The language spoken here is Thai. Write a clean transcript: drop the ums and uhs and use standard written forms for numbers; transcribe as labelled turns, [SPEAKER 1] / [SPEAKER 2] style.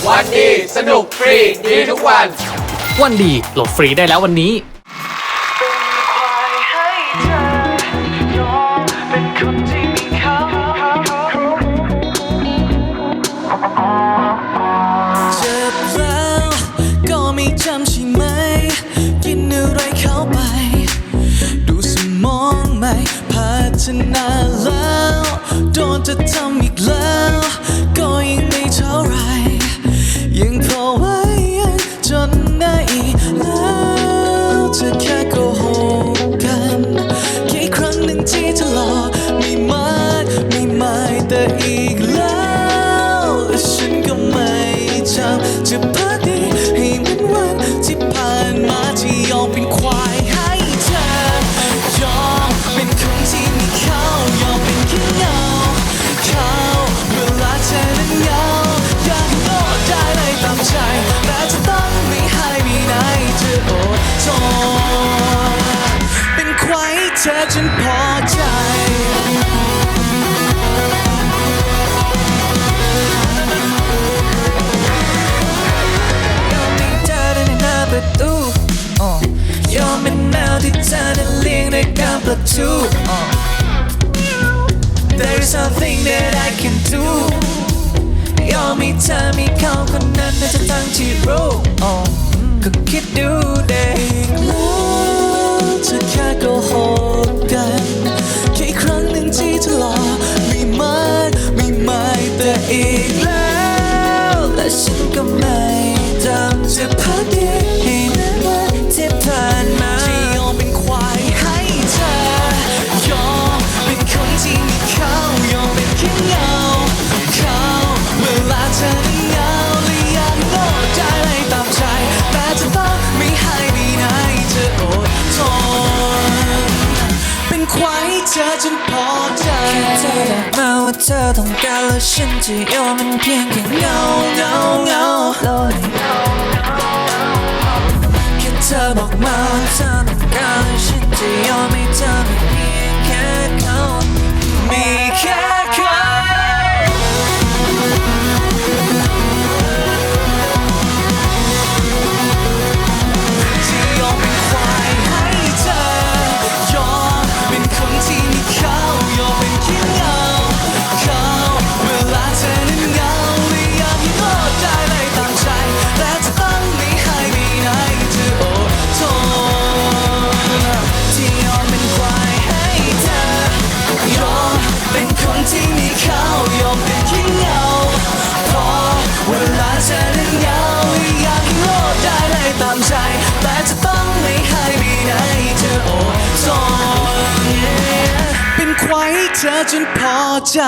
[SPEAKER 1] วันดีสนุกฟรีดีทุกวัน
[SPEAKER 2] วันดีโหลดฟรีได้แล้ววันนี้
[SPEAKER 3] เจ็บแล้วก็ไม่จำใช่ไหมกินอะไรเข้าไปดูสมองไม่พัฒนาแล้วโดนจะทำอีกแล้วก็ยังไม่เท่าไรยังพอไว้จนได้อีกแล้วจะแค่โกหกกันแค่ครั้งหนึ่งที่ทะเลาะไม่มากไม่หมายแต่อีกแล้วและฉันก็ไม่จำจะพาดีให้เหมือนวันที่ผ่านมาที่ยอมเป็นควายให้เธอยอมเป็นคนที่มีเขายอมเป็นแค่เงาเขาเวลาเธอนั้นเหงาอยากให้โลดได้เลยตามใจแต่จะต้องไม่ให้มีไหนเธออดทนเป็นควายให้เธอจนพอใจประตูยอมเป็นแมวที่เธอนั้นเลี้ยงด้วยการประตู There's something that I can do ยอมให้เธอมีเขาคนนั้นในทั้งที่รู้ก็คิดดูได้อีกแล้วจะแค่โกหกกันแค่ครั้งหนึ่งที่ทะเลาะไม่มากไม่หมายแต่อีกแล้วและฉันก็ไม่จำจะพักดีให้เหมือนวันที่ผ่านมาที่ยอมเป็นควายให้เธอยอมเป็นคนที่มีเขายอมเป็นแค่เงาเขาเวลาเธอนั้นเหงาและอยากให้โลดได้เลยตามใจแต่จะต้องไม่ให้มีไหนเธออดทนเป็นควายให้เธอจนพอใจแค่เธอบอกมาว่าเธอต้องการแล้วฉันจะยอมมันเพียงแค่เงาแค่เธอบอกมาว่าเธอต้องการแล้วฉันจะยอมให้เธอมีเพียงแค่เขามีแค่เขาที่ยอมเป็นควายให้เธอยอมเป็นคนที่มีเขายอมเป็นแค่เงาเขาเวลาเธอนั้นเหงาและอยากให้โลดได้เลยตามใจแต่จะต้องไม่ให้มีไหนเธออดทนที่ยอมเป็นควายให้เธอยอมเป็นคนที่มีเขายอมเป็นแค่เงาพอเวลาเธอนั้นเหงาและอยากให้โลดได้เลยตามใจแต่จะต้องไม่ให้มีไหนเธออดทนเป็นควายให้เธอจนพอใจ